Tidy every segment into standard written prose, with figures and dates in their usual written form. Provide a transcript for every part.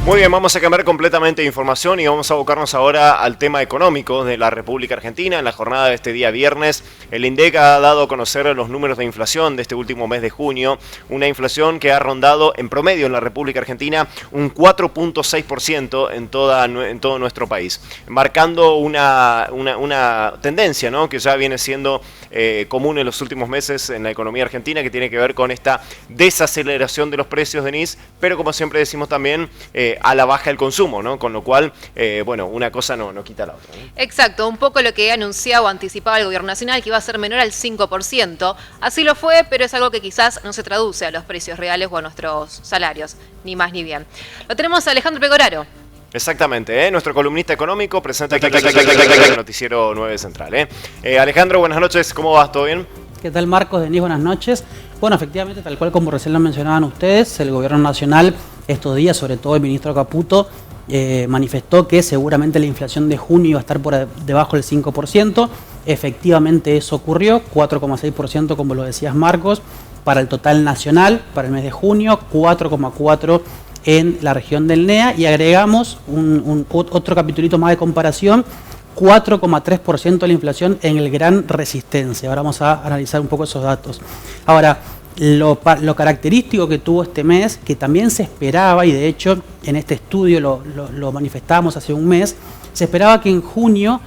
Muy bien, vamos a cambiar completamente de información y vamos a abocarnos ahora al tema económico de la República Argentina. En la jornada de este día viernes, el INDEC ha dado a conocer los números de inflación de este último mes de junio, una inflación que ha rondado en promedio en la República Argentina un 4.6% en todo nuestro país, marcando una tendencia, ¿no?, que ya viene siendo común en los últimos meses en la economía argentina, que tiene que ver con esta desaceleración de los precios, Denise, pero como siempre decimos también, a la baja el consumo, ¿no? Con lo cual, bueno, una cosa no quita la otra, ¿no? Exacto, un poco lo que anunciaba o anticipaba el gobierno nacional, que iba a ser menor al 5%. Así lo fue, pero es algo que quizás no se traduce a los precios reales o a nuestros salarios, ni más ni bien. Lo tenemos a Alejandro Pegoraro. Exactamente, nuestro columnista económico presenta aquí el noticiero 9 Central. Alejandro, buenas noches, ¿cómo vas? ¿Todo bien? ¿Qué tal, Marcos? Denis, buenas noches. Bueno, efectivamente, tal cual como recién lo mencionaban ustedes, el gobierno nacional estos días, sobre todo el ministro Caputo, manifestó que seguramente la inflación de junio iba a estar por debajo del 5%. Efectivamente eso ocurrió, 4,6% como lo decías, Marcos, para el total nacional, para el mes de junio, 4,4% en la región del NEA, y agregamos otro capitulito más de comparación, 4,3% de la inflación en el Gran Resistencia. Ahora vamos a analizar un poco esos datos. Ahora, lo característico que tuvo este mes, que también se esperaba, y de hecho en este estudio lo manifestábamos hace un mes, se esperaba que en junio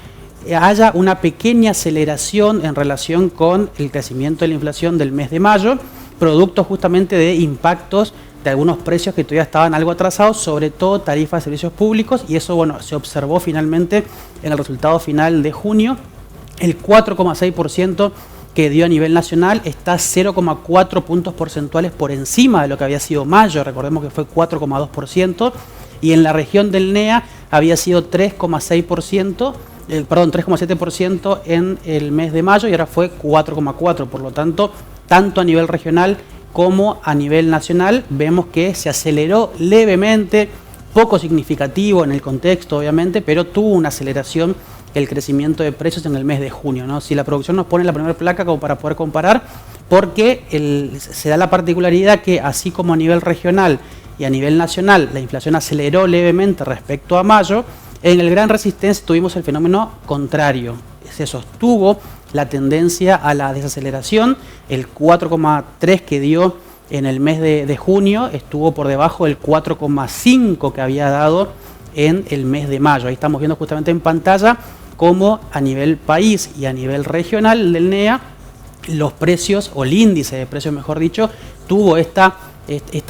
haya una pequeña aceleración en relación con el crecimiento de la inflación del mes de mayo, producto justamente de impactos de algunos precios que todavía estaban algo atrasados, sobre todo tarifas de servicios públicos, y eso, bueno, se observó finalmente en el resultado final de junio. El 4,6% que dio a nivel nacional está 0,4 puntos porcentuales por encima de lo que había sido mayo, recordemos que fue 4,2%, y en la región del NEA había sido 3,7% en el mes de mayo, y ahora fue 4,4%, por lo tanto, tanto a nivel regional como a nivel nacional vemos que se aceleró levemente, poco significativo en el contexto obviamente, pero tuvo una aceleración el crecimiento de precios en el mes de junio, ¿no? Si la producción nos pone la primera placa como para poder comparar, porque se da la particularidad que así como a nivel regional y a nivel nacional la inflación aceleró levemente respecto a mayo, en el Gran Resistencia tuvimos el fenómeno contrario, se sostuvo la tendencia a la desaceleración, el 4,3 que dio en el mes de junio estuvo por debajo del 4,5 que había dado en el mes de mayo. Ahí estamos viendo justamente en pantalla cómo a nivel país y a nivel regional del NEA los precios, o el índice de precios mejor dicho, tuvo este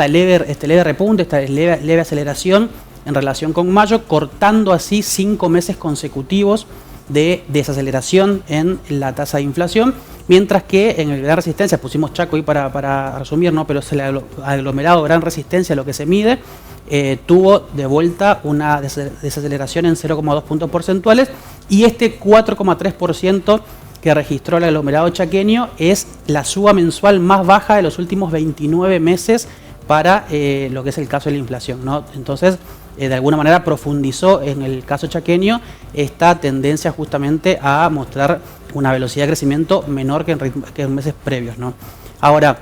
leve repunte, esta leve aceleración en relación con mayo, cortando así 5 meses consecutivos de desaceleración en la tasa de inflación, mientras que en el Gran Resistencia, pusimos Chaco ahí para resumir, ¿no?, pero es el aglomerado Gran Resistencia lo que se mide, tuvo de vuelta una desaceleración en 0,2 puntos porcentuales, y este 4,3% que registró el aglomerado chaqueño es la suba mensual más baja de los últimos 29 meses para lo que es el caso de la inflación, ¿no? Entonces, de alguna manera profundizó en el caso chaqueño esta tendencia justamente a mostrar una velocidad de crecimiento menor que en meses previos, ¿no? Ahora,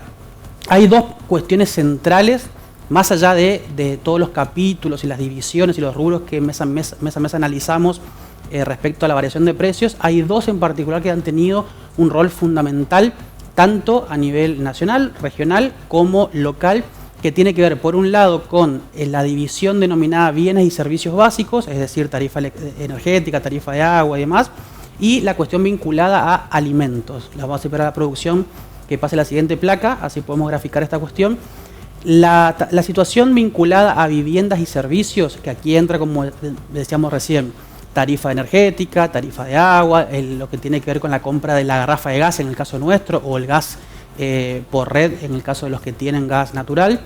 hay dos cuestiones centrales, más allá de todos los capítulos y las divisiones y los rubros que mes a mes analizamos respecto a la variación de precios, hay dos en particular que han tenido un rol fundamental, tanto a nivel nacional, regional como local, que tiene que ver, por un lado, con la división denominada bienes y servicios básicos, es decir, tarifa energética, tarifa de agua y demás, y la cuestión vinculada a alimentos. La vamos a separar a la producción, que pase la siguiente placa, así podemos graficar esta cuestión. La situación vinculada a viviendas y servicios, que aquí entra, como decíamos recién, tarifa energética, tarifa de agua, lo que tiene que ver con la compra de la garrafa de gas en el caso nuestro, o el gas por red en el caso de los que tienen gas natural,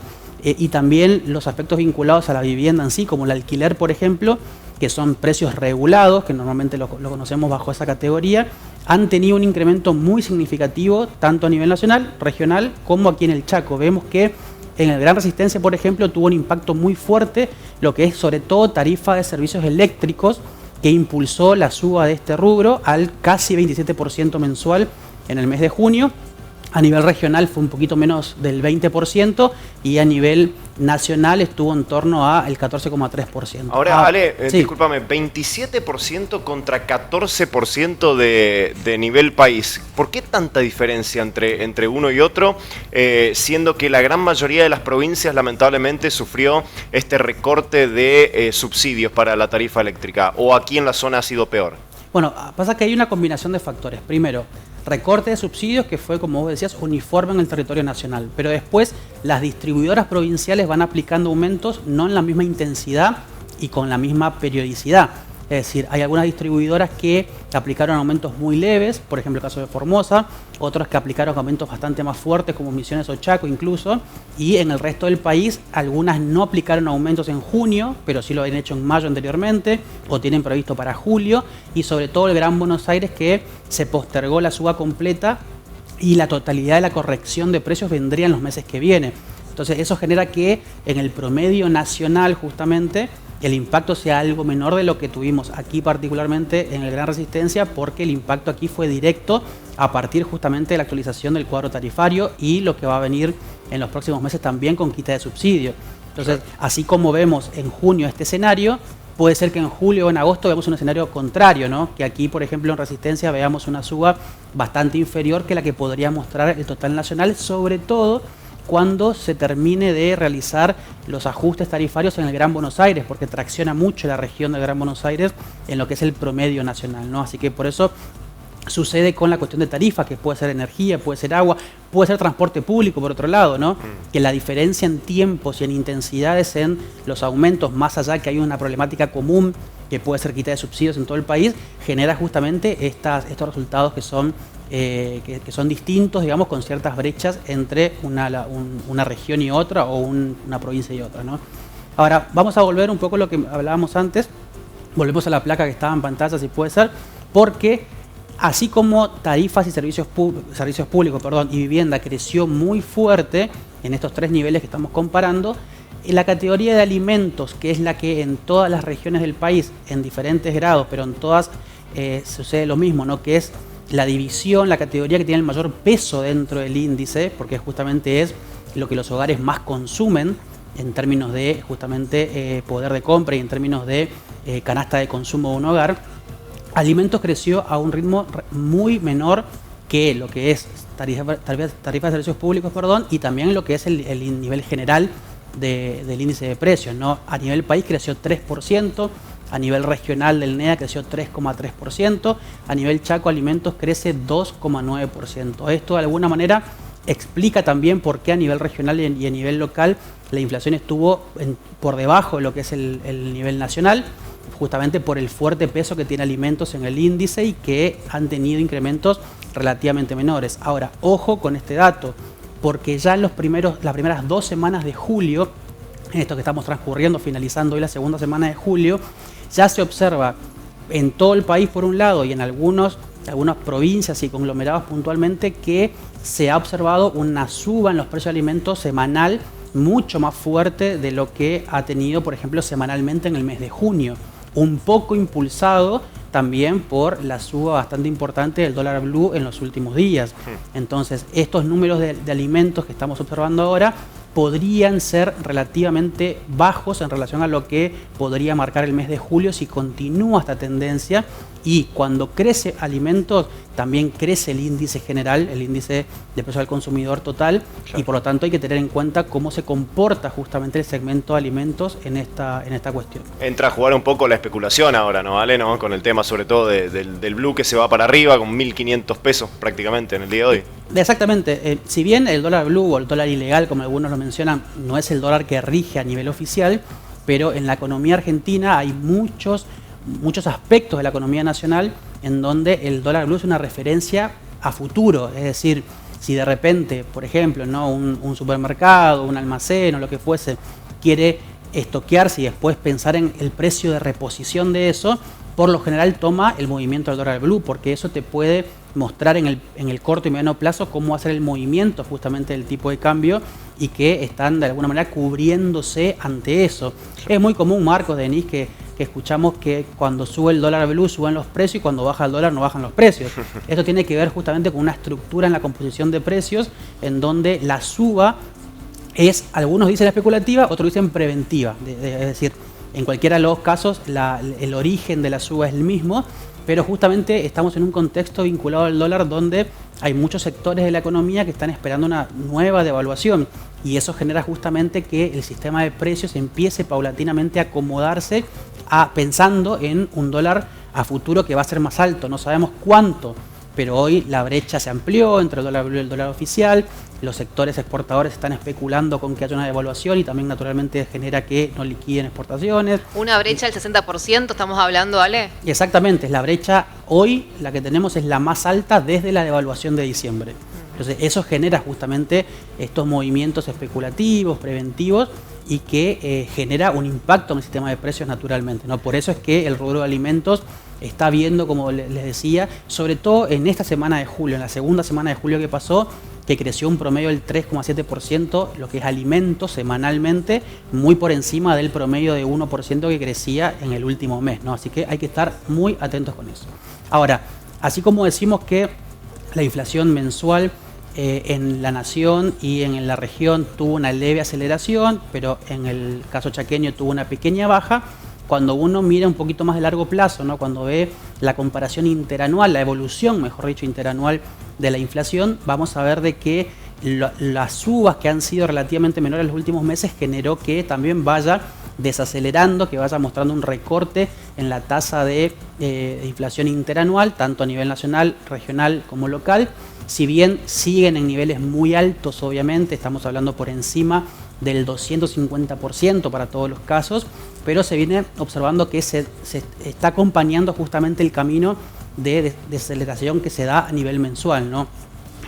y también los aspectos vinculados a la vivienda en sí, como el alquiler, por ejemplo, que son precios regulados, que normalmente lo conocemos bajo esa categoría, han tenido un incremento muy significativo, tanto a nivel nacional, regional, como aquí en el Chaco. Vemos que en el Gran Resistencia, por ejemplo, tuvo un impacto muy fuerte, lo que es sobre todo tarifa de servicios eléctricos, que impulsó la suba de este rubro al casi 27% mensual en el mes de junio. A nivel regional fue un poquito menos del 20% y a nivel nacional estuvo en torno al 14,3%. Ahora, Ale, sí. discúlpame, 27% contra 14% de nivel país. ¿Por qué tanta diferencia entre uno y otro? Siendo que la gran mayoría de las provincias lamentablemente sufrió este recorte de subsidios para la tarifa eléctrica. ¿O aquí en la zona ha sido peor? Bueno, pasa que hay una combinación de factores. Primero, recorte de subsidios que fue, como vos decías, uniforme en el territorio nacional. Pero después las distribuidoras provinciales van aplicando aumentos no en la misma intensidad y con la misma periodicidad. Es decir, hay algunas distribuidoras que aplicaron aumentos muy leves, por ejemplo el caso de Formosa, otras que aplicaron aumentos bastante más fuertes como Misiones o Chaco incluso, y en el resto del país algunas no aplicaron aumentos en junio, pero sí lo habían hecho en mayo anteriormente, o tienen previsto para julio, y sobre todo el Gran Buenos Aires que se postergó la suba completa y la totalidad de la corrección de precios vendría en los meses que vienen. Entonces eso genera que en el promedio nacional justamente el impacto sea algo menor de lo que tuvimos aquí particularmente en el Gran Resistencia, porque el impacto aquí fue directo a partir justamente de la actualización del cuadro tarifario y lo que va a venir en los próximos meses también con quita de subsidio. Entonces, así como vemos en junio este escenario, puede ser que en julio o en agosto veamos un escenario contrario, ¿no? Que aquí, por ejemplo, en Resistencia veamos una suba bastante inferior que la que podría mostrar el total nacional, sobre todo cuando se termine de realizar los ajustes tarifarios en el Gran Buenos Aires, porque tracciona mucho la región del Gran Buenos Aires en lo que es el promedio nacional, ¿no? Así que por eso sucede con la cuestión de tarifa, que puede ser energía, puede ser agua, puede ser transporte público, por otro lado, ¿no? Que la diferencia en tiempos y en intensidades en los aumentos, más allá que hay una problemática común, que puede ser quita de subsidios en todo el país, genera justamente estos resultados que son distintos, digamos, con ciertas brechas entre una región y otra, o una provincia y otra, ¿no? Ahora, vamos a volver un poco a lo que hablábamos antes, volvemos a la placa que estaba en pantalla, si puede ser, porque así como tarifas y servicios públicos y vivienda creció muy fuerte en estos tres niveles que estamos comparando, en la categoría de alimentos, que es la que en todas las regiones del país, en diferentes grados, pero en todas sucede lo mismo, ¿no? Que es la división, la categoría que tiene el mayor peso dentro del índice, porque justamente es lo que los hogares más consumen en términos de justamente poder de compra y en términos de canasta de consumo de un hogar. Alimentos creció a un ritmo muy menor que lo que es tarifa de servicios públicos, y también lo que es el nivel general del índice de precios, ¿no? A nivel país creció 3%, a nivel regional del NEA creció 3,3%, a nivel Chaco alimentos crece 2,9%. Esto de alguna manera explica también por qué a nivel regional y a nivel local la inflación estuvo por debajo de lo que es el nivel nacional, justamente por el fuerte peso que tiene alimentos en el índice y que han tenido incrementos relativamente menores. Ahora, ojo con este dato, porque ya en las primeras 2 semanas de julio, en esto que estamos transcurriendo, finalizando hoy la segunda semana de julio, ya se observa en todo el país por un lado y en algunas provincias y conglomerados puntualmente que se ha observado una suba en los precios de alimentos semanal mucho más fuerte de lo que ha tenido, por ejemplo, semanalmente en el mes de junio. Un poco impulsado también por la suba bastante importante del dólar blue en los últimos días. Entonces, estos números de alimentos que estamos observando ahora podrían ser relativamente bajos en relación a lo que podría marcar el mes de julio si continúa esta tendencia, y cuando crece alimentos también crece el índice general, el índice de precio al consumidor total, claro. Y por lo tanto hay que tener en cuenta cómo se comporta justamente el segmento de alimentos en esta cuestión. Entra a jugar un poco la especulación ahora, ¿no, Ale? ¿No? Con el tema sobre todo del blue que se va para arriba con 1.500 pesos prácticamente en el día de hoy. Exactamente, si bien el dólar blue o el dólar ilegal, como algunos lo mencionan, no es el dólar que rige a nivel oficial, pero en la economía argentina hay muchos aspectos de la economía nacional en donde el dólar blue es una referencia a futuro. Es decir, si de repente, por ejemplo, ¿no? un supermercado, un almacén o lo que fuese, quiere estoquearse y después pensar en el precio de reposición de eso, por lo general toma el movimiento del dólar blue, porque eso te puede mostrar en el corto y mediano plazo cómo va a ser el movimiento justamente del tipo de cambio y que están de alguna manera cubriéndose ante eso. Es muy común, Marcos, Denis, que que escuchamos que cuando sube el dólar blue suben los precios y cuando baja el dólar no bajan los precios. Esto tiene que ver justamente con una estructura en la composición de precios en donde la suba es, algunos dicen especulativa, otros dicen preventiva. Es decir, en cualquiera de los casos el origen de la suba es el mismo, pero justamente estamos en un contexto vinculado al dólar donde hay muchos sectores de la economía que están esperando una nueva devaluación y eso genera justamente que el sistema de precios empiece paulatinamente a acomodarse pensando en un dólar a futuro que va a ser más alto. No sabemos cuánto, pero hoy la brecha se amplió entre el dólar blue y el dólar oficial. Los sectores exportadores están especulando con que haya una devaluación y también naturalmente genera que no liquiden exportaciones. Una brecha del 60%, estamos hablando, Ale. Exactamente, la brecha hoy, la que tenemos es la más alta desde la devaluación de diciembre. Entonces eso genera justamente estos movimientos especulativos, preventivos y que genera un impacto en el sistema de precios naturalmente, ¿no? Por eso es que el rubro de alimentos está viendo, como les decía, sobre todo en esta semana de julio, en la segunda semana de julio que pasó, que creció un promedio del 3,7%, lo que es alimentos semanalmente, muy por encima del promedio de 1% que crecía en el último mes, ¿no? Así que hay que estar muy atentos con eso. Ahora, así como decimos que la inflación mensual en la nación y en la región tuvo una leve aceleración, pero en el caso chaqueño tuvo una pequeña baja. Cuando uno mira un poquito más de largo plazo, ¿no? Cuando ve la comparación interanual, la evolución, mejor dicho, interanual de la inflación, vamos a ver de que las subas que han sido relativamente menores en los últimos meses generó que también vaya desacelerando, que vaya mostrando un recorte en la tasa de inflación interanual, tanto a nivel nacional, regional como local. Si bien siguen en niveles muy altos, obviamente, estamos hablando por encima del 250% para todos los casos, pero se viene observando que se está acompañando justamente el camino de desaceleración que se da a nivel mensual, ¿no?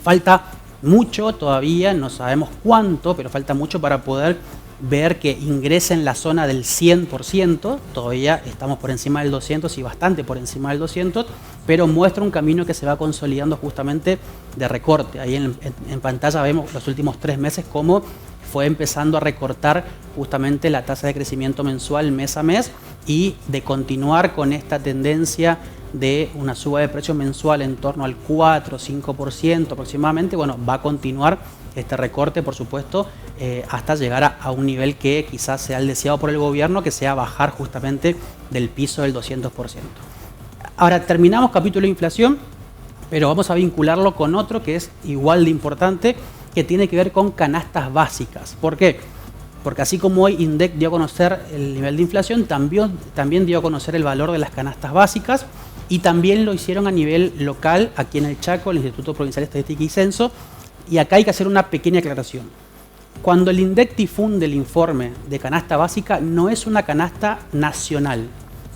Falta mucho todavía, no sabemos cuánto, pero falta mucho para poder ver que ingrese en la zona del 100%, todavía estamos por encima del 200 y bastante por encima del 200, pero muestra un camino que se va consolidando justamente de recorte. Ahí en pantalla vemos los últimos 3 meses cómo fue empezando a recortar justamente la tasa de crecimiento mensual mes a mes y de continuar con esta tendencia de una suba de precio mensual en torno al 4-5% aproximadamente, bueno, va a continuar este recorte, por supuesto, hasta llegar a un nivel que quizás sea el deseado por el gobierno, que sea bajar justamente del piso del 200%. Ahora, terminamos capítulo de inflación, pero vamos a vincularlo con otro que es igual de importante, que tiene que ver con canastas básicas. ¿Por qué? Porque así como hoy INDEC dio a conocer el nivel de inflación, también dio a conocer el valor de las canastas básicas y también lo hicieron a nivel local, aquí en el Chaco, el Instituto Provincial de Estadística y Censo, y acá hay que hacer una pequeña aclaración. Cuando el INDEC difunde el informe de canasta básica, no es una canasta nacional,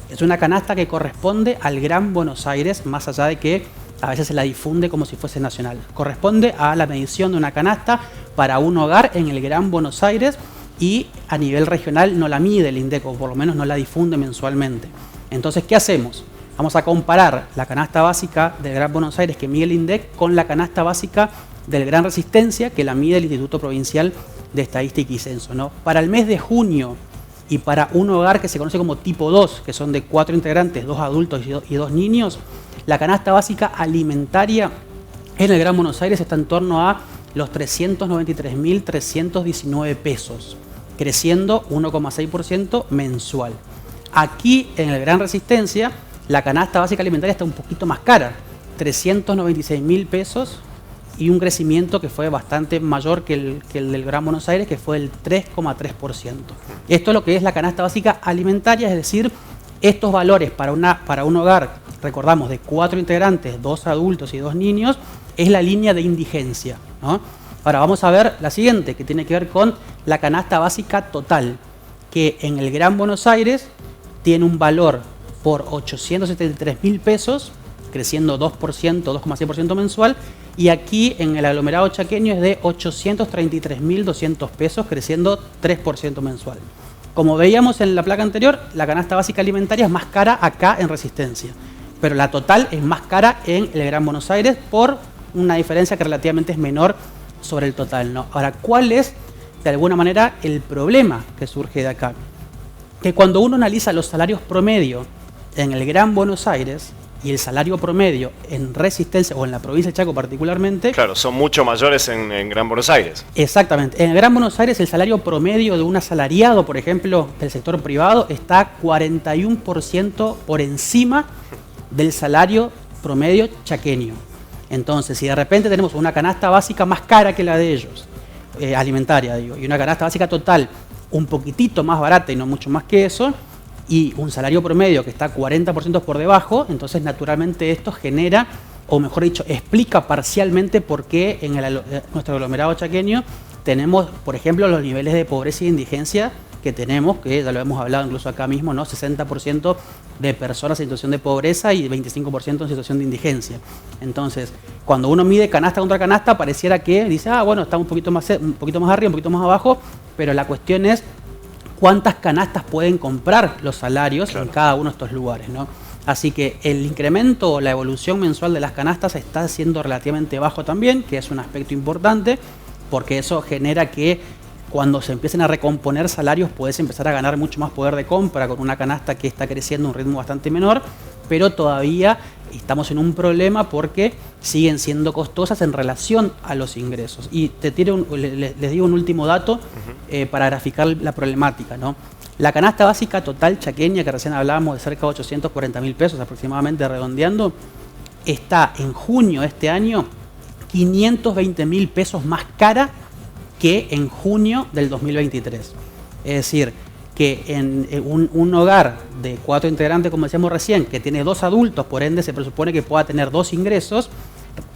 es una canasta que corresponde al Gran Buenos Aires, más allá de que a veces se la difunde como si fuese nacional. Corresponde a la medición de una canasta para un hogar en el Gran Buenos Aires y a nivel regional no la mide el INDEC, o por lo menos no la difunde mensualmente. Entonces, ¿qué hacemos? Vamos a comparar la canasta básica del Gran Buenos Aires que mide el INDEC con la canasta básica del Gran Resistencia que la mide el Instituto Provincial de Estadística y Censo, ¿no? Para el mes de junio y para un hogar que se conoce como tipo 2, que son de 4 integrantes, 2 adultos y 2 niños, la canasta básica alimentaria en el Gran Buenos Aires está en torno a los 393.319 pesos, creciendo 1,6% mensual. Aquí en el Gran Resistencia, la canasta básica alimentaria está un poquito más cara, 396.000 pesos y un crecimiento que fue bastante mayor que el del Gran Buenos Aires, que fue el 3,3%. Esto es lo que es la canasta básica alimentaria, es decir, estos valores para un hogar, recordamos, de 4 integrantes, 2 adultos y 2 niños, es la línea de indigencia, ¿no? Ahora vamos a ver la siguiente, que tiene que ver con la canasta básica total, que en el Gran Buenos Aires tiene un valor por 873.000 pesos, creciendo 2%, 2,6% mensual, y aquí en el aglomerado chaqueño es de 833.200 pesos, creciendo 3% mensual. Como veíamos en la placa anterior, la canasta básica alimentaria es más cara acá en Resistencia, pero la total es más cara en el Gran Buenos Aires por una diferencia que relativamente es menor sobre el total, ¿no? Ahora, ¿cuál es, de alguna manera, el problema que surge de acá? que cuando uno analiza los salarios promedio en el Gran Buenos Aires y el salario promedio en Resistencia o en la provincia de Chaco particularmente... Claro, son mucho mayores en Gran Buenos Aires. Exactamente. En el Gran Buenos Aires el salario promedio de un asalariado, por ejemplo, del sector privado, está 41% por encima del salario promedio chaqueño. Entonces, si de repente tenemos una canasta básica más cara que la de ellos, alimentaria, digo, y una canasta básica total un poquitito más barata y no mucho más que eso, y un salario promedio que está 40% por debajo, entonces naturalmente esto genera, o mejor dicho, explica parcialmente por qué en nuestro aglomerado chaqueño tenemos, por ejemplo, los niveles de pobreza y indigencia que tenemos, que ya lo hemos hablado incluso acá mismo, ¿no? 60% de personas en situación de pobreza y 25% en situación de indigencia. Entonces, cuando uno mide canasta contra canasta, pareciera que dice, bueno, está un poquito más arriba, un poquito más abajo, pero la cuestión es cuántas canastas pueden comprar los salarios en cada uno de estos lugares, ¿no? Así que el incremento o la evolución mensual de las canastas está siendo relativamente bajo también, que es un aspecto importante, porque eso genera que cuando se empiecen a recomponer salarios puedes empezar a ganar mucho más poder de compra con una canasta que está creciendo a un ritmo bastante menor, pero todavía estamos en un problema porque siguen siendo costosas en relación a los ingresos. Y les digo un último dato para graficar la problemática, ¿no? La canasta básica total chaqueña, que recién hablábamos de cerca de 840 mil pesos aproximadamente redondeando, está en junio de este año 520 mil pesos más cara que en junio del 2023. Es decir, que en un hogar de 4 integrantes, como decíamos recién, que tiene 2 adultos, por ende se presupone que pueda tener 2 ingresos,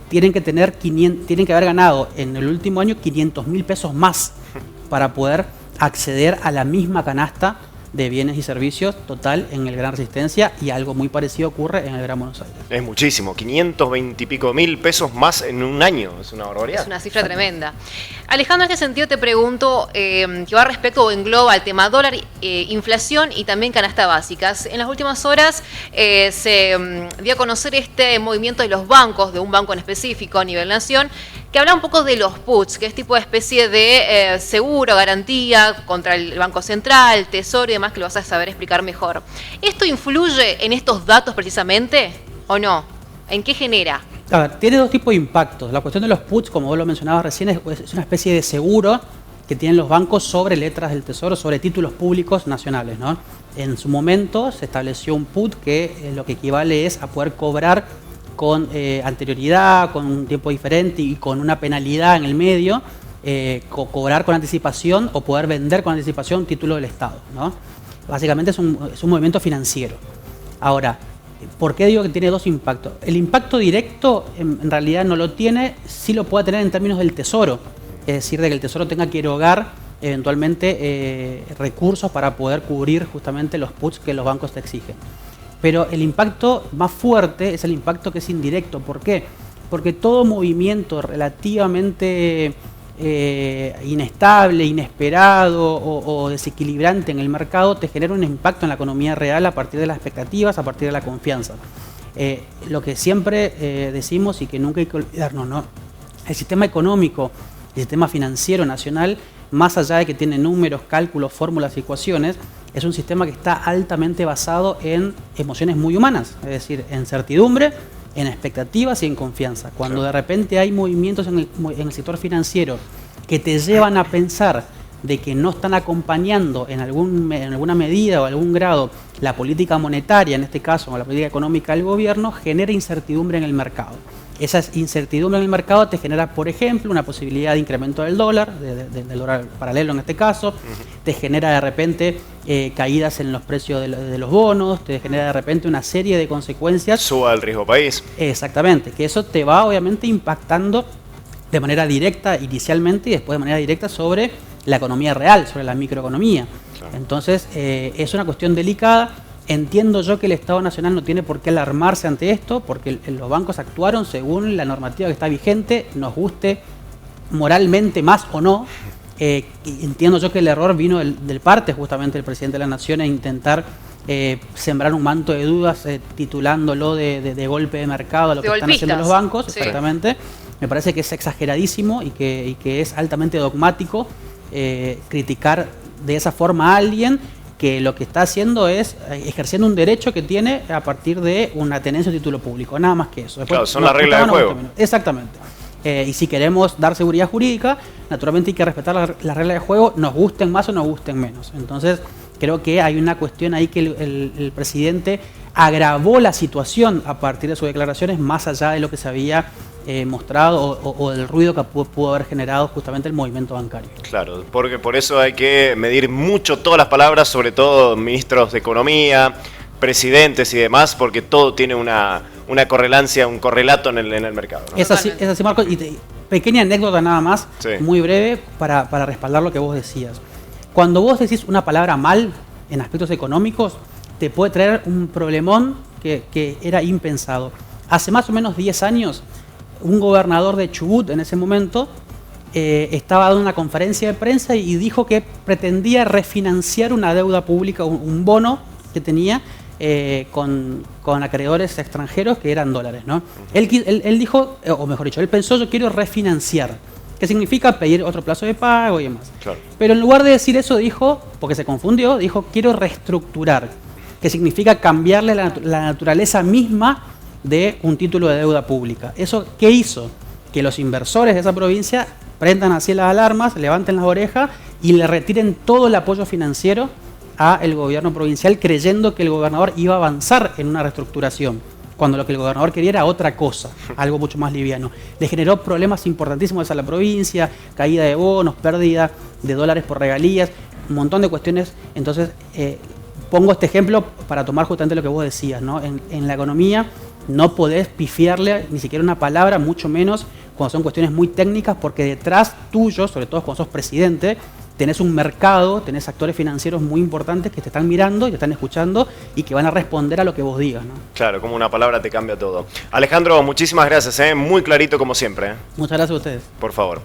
tienen que haber ganado en el último año 500 mil pesos más para poder acceder a la misma canasta de bienes y servicios total en el Gran Resistencia, y algo muy parecido ocurre en el Gran Buenos Aires. Es muchísimo, 520 y pico mil pesos más en un año, es una barbaridad. Es una cifra tremenda. Alejandro, en este sentido te pregunto, que va respecto o engloba el tema dólar, inflación y también canasta básicas. En las últimas horas se dio a conocer este movimiento de los bancos, de un banco en específico a nivel nación, que habla un poco de los puts, que es tipo de especie de seguro, garantía contra el Banco Central, Tesoro y demás, que lo vas a saber explicar mejor. ¿Esto influye en estos datos precisamente o no? ¿En qué genera? A ver, tiene 2 tipos de impactos. La cuestión de los puts, como vos lo mencionabas recién, es una especie de seguro que tienen los bancos sobre letras del Tesoro, sobre títulos públicos nacionales, ¿no? En su momento se estableció un put que lo que equivale es a poder cobrar con anterioridad, con un tiempo diferente y con una penalidad en el medio, cobrar con anticipación o poder vender con anticipación título del Estado, ¿no? Básicamente es un movimiento financiero. Ahora, ¿por qué digo que tiene 2 impactos? El impacto directo en realidad no lo tiene, sí lo puede tener en términos del Tesoro, es decir, de que el Tesoro tenga que erogar eventualmente recursos para poder cubrir justamente los puts que los bancos te exigen. Pero el impacto más fuerte es el impacto que es indirecto. ¿Por qué? Porque todo movimiento relativamente inestable, inesperado o desequilibrante en el mercado te genera un impacto en la economía real a partir de las expectativas, a partir de la confianza. Lo que siempre decimos y que nunca hay que olvidarnos, ¿no? El sistema económico, el sistema financiero nacional, más allá de que tiene números, cálculos, fórmulas y ecuaciones, es un sistema que está altamente basado en emociones muy humanas, es decir, en certidumbre, en expectativas y en confianza. Cuando de repente hay movimientos en el sector financiero que te llevan a pensar de que no están acompañando en alguna medida o algún grado la política monetaria, en este caso, o la política económica del gobierno, genera incertidumbre en el mercado. Esa incertidumbre en el mercado te genera, por ejemplo, una posibilidad de incremento del dólar, del dólar paralelo en este caso, te genera de repente caídas en los precios de los bonos, te genera de repente una serie de consecuencias. Suba el riesgo país. Exactamente, que eso te va obviamente impactando de manera directa inicialmente y después de manera directa sobre la economía real, sobre la microeconomía. Claro. Entonces, es una cuestión delicada. Entiendo yo que el Estado Nacional no tiene por qué alarmarse ante esto, porque los bancos actuaron según la normativa que está vigente, nos guste moralmente más o no. Entiendo yo que el error vino del parte justamente del presidente de la Nación a intentar sembrar un manto de dudas titulándolo de golpe de mercado a lo que están haciendo los bancos. Sí. Exactamente. Me parece que es exageradísimo y que es altamente dogmático criticar de esa forma a alguien que lo que está haciendo es ejerciendo un derecho que tiene a partir de una tenencia de título público, nada más que eso. Después, claro, son las reglas del juego. Exactamente. Y si queremos dar seguridad jurídica, naturalmente hay que respetar las reglas de juego, nos gusten más o nos gusten menos. Entonces, creo que hay una cuestión ahí que el presidente agravó la situación a partir de sus declaraciones, más allá de lo que se había mostrado o del ruido que pudo haber generado justamente el movimiento bancario. Claro, porque por eso hay que medir mucho todas las palabras, sobre todo ministros de Economía, presidentes y demás, porque todo tiene una correlancia, un correlato en el mercado, ¿no? Es así, Marco. Y pequeña anécdota nada más, sí, muy breve, para respaldar lo que vos decías. Cuando vos decís una palabra mal en aspectos económicos, te puede traer un problemón que era impensado. Hace más o menos 10 años, un gobernador de Chubut en ese momento estaba dando una conferencia de prensa y dijo que pretendía refinanciar una deuda pública, un bono que tenía con acreedores extranjeros que eran dólares, ¿no? Él dijo, o mejor dicho, él pensó, yo quiero refinanciar, que significa pedir otro plazo de pago y demás. claro. Pero en lugar de decir eso dijo, porque se confundió, dijo quiero reestructurar, que significa cambiarle la naturaleza misma de un título de deuda pública. ¿Eso qué hizo? Que los inversores de esa provincia prendan así las alarmas, levanten las orejas y le retiren todo el apoyo financiero al gobierno provincial, creyendo que el gobernador iba a avanzar en una reestructuración, cuando lo que el gobernador quería era otra cosa, algo mucho más liviano. Le generó problemas importantísimos a la provincia, caída de bonos, pérdida de dólares por regalías, un montón de cuestiones. Entonces, pongo este ejemplo para tomar justamente lo que vos decías, ¿no? En la economía no podés pifiarle ni siquiera una palabra, mucho menos cuando son cuestiones muy técnicas, porque detrás tuyo, sobre todo cuando sos presidente, tenés un mercado, tenés actores financieros muy importantes que te están mirando y te están escuchando y que van a responder a lo que vos digas, ¿no? Claro, como una palabra te cambia todo. Alejandro, muchísimas gracias, muy clarito como siempre. Muchas gracias a ustedes. Por favor.